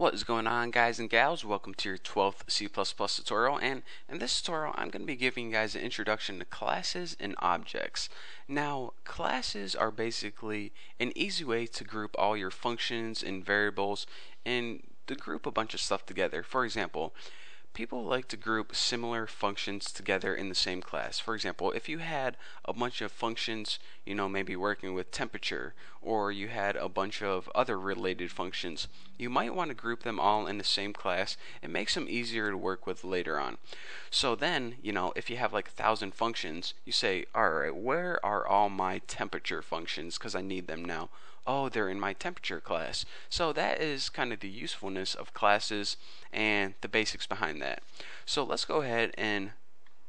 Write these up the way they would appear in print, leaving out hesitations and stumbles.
What is going on, guys and gals? Welcome to your 12th C++ tutorial, and in this tutorial I'm going to be giving you guys an introduction to classes and objects. Now, classes are basically an easy way to group all your functions and variables and to group a bunch of stuff together. For example, people like to group similar functions together in the same class. For example, if you had a bunch of functions, maybe working with temperature, or you had a bunch of other related functions, you might want to group them all in the same class. It makes them easier to work with later on. So then, if you have like 1,000 functions, you say, alright, where are all my temperature functions? Because I need them now. Oh, they're in my temperature class. So that is kind of the usefulness of classes and the basics behind that. So let's go ahead and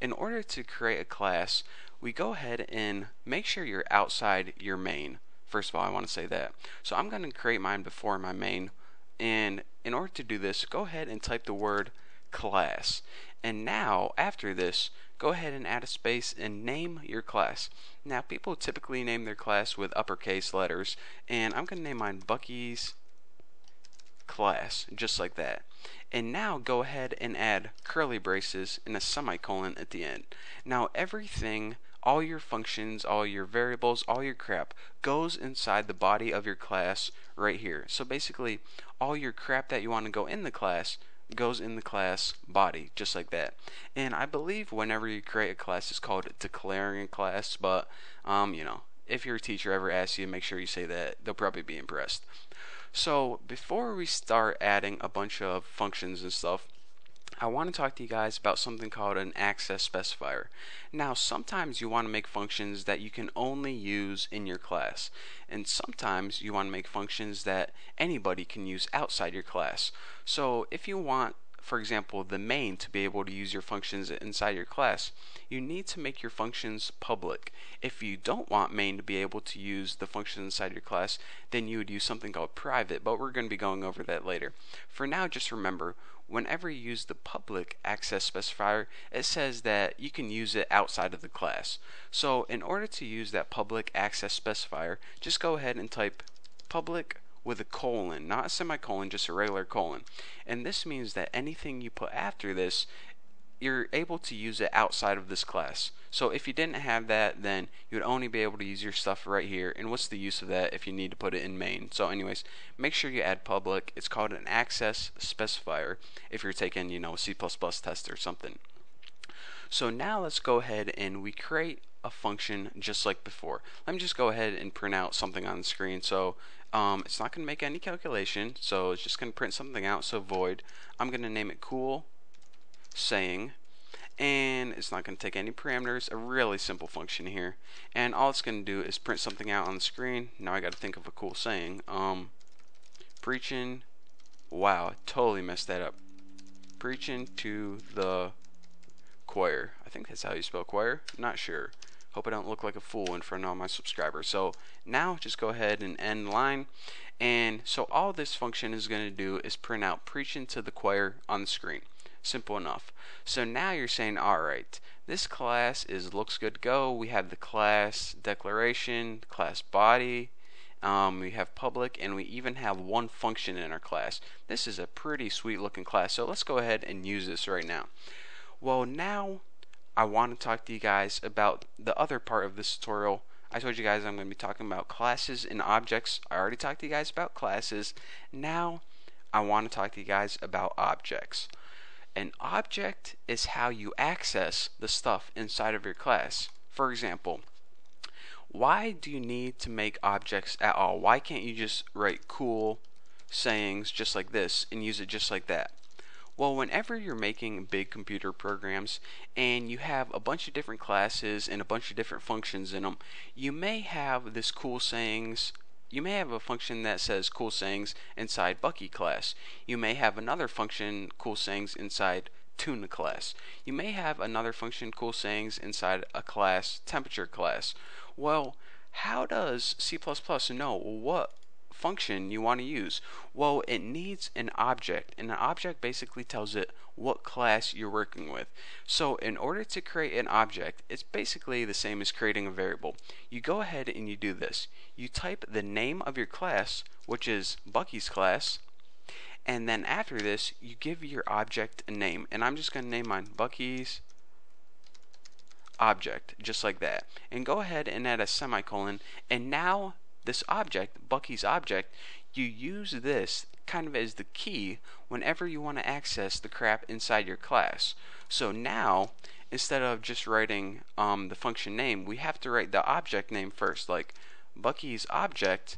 in order to create a class, we go ahead and make sure you're outside your main. First of all, I want to say that. So I'm going to create mine before my main, and in order to do this, go ahead and type the word class. And now, after this, go ahead and add a space and name your class. Now, people typically name their class with uppercase letters, and I'm going to name mine Buckys class, just like that. And now go ahead and add curly braces and a semicolon at the end. Now everything, all your functions, all your variables, all your crap goes inside the body of your class right here. So basically, all your crap that you want to go in the class goes in the class body, just like that. And I believe whenever you create a class, it's called declaring a class, but if your teacher ever asks you, make sure you say that. They'll probably be impressed. So before we start adding a bunch of functions and stuff, I want to talk to you guys about something called an access specifier. Now, sometimes you want to make functions that you can only use in your class, and sometimes you want to make functions that anybody can use outside your class. So if you want, for example, the main to be able to use your functions inside your class, you need to make your functions public. If you don't want main to be able to use the functions inside your class, then you would use something called private, but we're going to be going over that later. For now, just remember, whenever you use the public access specifier, it says that you can use it outside of the class. So in order to use that public access specifier, just go ahead and type public with a colon, not a semicolon, just a regular colon. And this means that anything you put after this, you're able to use it outside of this class. So if you didn't have that, then you would only be able to use your stuff right here. And what's the use of that if you need to put it in main? So anyways, make sure you add public. It's called an access specifier if you're taking, a C++ test or something. So now let's go ahead and we create a function just like before. Let me just go ahead and print out something on the screen. So it's not going to make any calculation, so it's just going to print something out. So void. I'm going to name it cool saying, and it's not going to take any parameters. A really simple function here, and all it's going to do is print something out on the screen. Now I got to think of a cool saying. Preaching. Wow, I totally messed that up. Preaching to the choir. I think that's how you spell choir. Not sure. Hope I don't look like a fool in front of all my subscribers. So now just go ahead and end line. And so all this function is going to do is print out preaching to the choir on the screen. Simple enough. So now you're saying, alright, this class looks good to go. We have the class declaration, class body, we have public, and we even have one function in our class. This is a pretty sweet looking class. So let's go ahead and use this right now. Well, now I want to talk to you guys about the other part of this tutorial. I told you guys I'm going to be talking about classes and objects. I already talked to you guys about classes. Now I want to talk to you guys about objects. An object is how you access the stuff inside of your class. For example, why do you need to make objects at all? Why can't you just write cool sayings just like this and use it just like that? Well, whenever you're making big computer programs and you have a bunch of different classes and a bunch of different functions in them, you may have this cool sayings. You may have a function that says cool sayings inside Bucky class. You may have another function cool sayings inside tuna class. You may have another function cool sayings inside a class temperature class. Well, how does C++ know what function you want to use? Well, it needs an object, and an object basically tells it what class you're working with. So in order to create an object, it's basically the same as creating a variable. You go ahead and you do this. You type the name of your class, which is Bucky's class, And then after this, you give your object a name, and I'm just going to name mine Bucky's object, just like that, and go ahead and add a semicolon. And now this object, Bucky's object, you use this kind of as the key whenever you want to access the crap inside your class. So now, instead of just writing the function name, we have to write the object name first, like Bucky's object.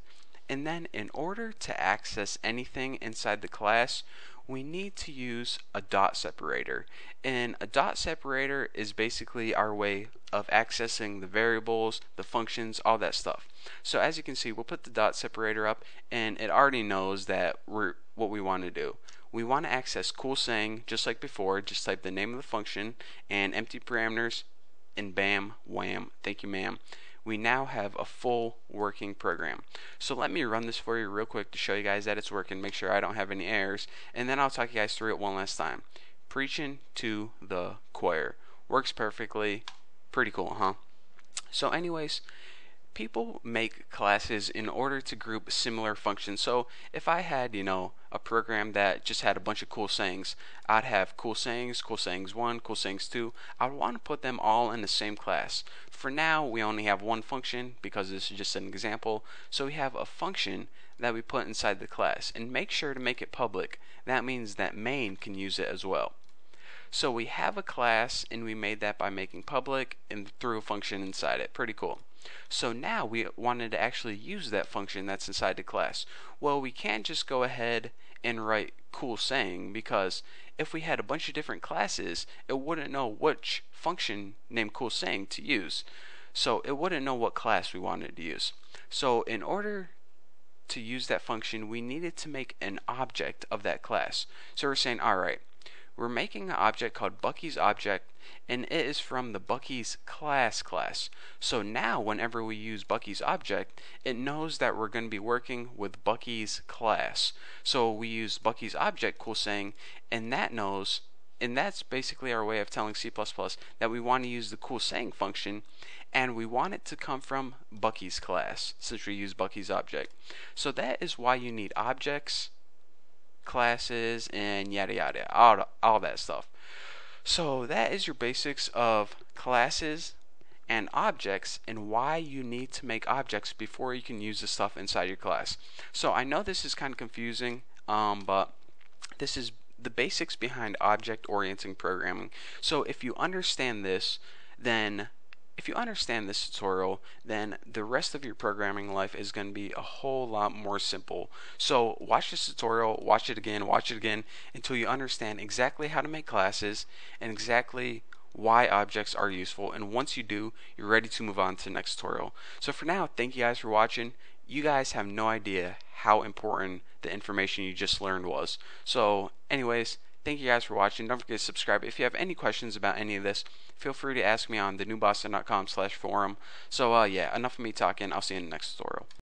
And then in order to access anything inside the class, we need to use a dot separator. And a dot separator is basically our way of accessing the variables, the functions, all that stuff. So as you can see, we'll put the dot separator up, and it already knows that what we want to do. We want to access cool saying just like before. Just type the name of the function and empty parameters, and bam, wham, thank you ma'am. We now have a full working program. So let me run this for you real quick to show you guys that it's working, make sure I don't have any errors, and then I'll talk you guys through it one last time. Preaching to the choir. Works perfectly. Pretty cool, huh? So anyways, people make classes in order to group similar functions. So if I had, a program that just had a bunch of cool sayings, I'd have cool sayings 1, cool sayings 2. I would want to put them all in the same class. For now, we only have one function because this is just an example. So we have a function that we put inside the class, and make sure to make it public. That means that main can use it as well. So we have a class, and we made that by making public and threw a function inside it. Pretty cool. So now we wanted to actually use that function that's inside the class. Well, we can't just go ahead and write cool saying, because if we had a bunch of different classes, it wouldn't know which function named cool saying to use. So it wouldn't know what class we wanted to use. So in order to use that function, we needed to make an object of that class. So we're saying, alright, we're making an object called Bucky's object, and it is from the Bucky's class. So now whenever we use Bucky's object, it knows that we're going to be working with Bucky's class. So we use Bucky's object cool saying, and that knows, and that's basically our way of telling C++ that we want to use the cool saying function, and we want it to come from Bucky's class since we use Bucky's object. So that is why you need objects, classes, and yada yada, all that stuff. So that is your basics of classes and objects, and why you need to make objects before you can use the stuff inside your class. So I know this is kind of confusing, but this is the basics behind object-oriented programming. So if you understand this, tutorial, then the rest of your programming life is going to be a whole lot more simple. So watch this tutorial, watch it again until you understand exactly how to make classes and exactly why objects are useful. And once you do, you're ready to move on to the next tutorial. So for now, thank you guys for watching. You guys have no idea how important the information you just learned was. So anyways, thank you guys for watching. Don't forget to subscribe. If you have any questions about any of this, feel free to ask me on thenewboston.com/forum. So yeah, enough of me talking. I'll see you in the next tutorial.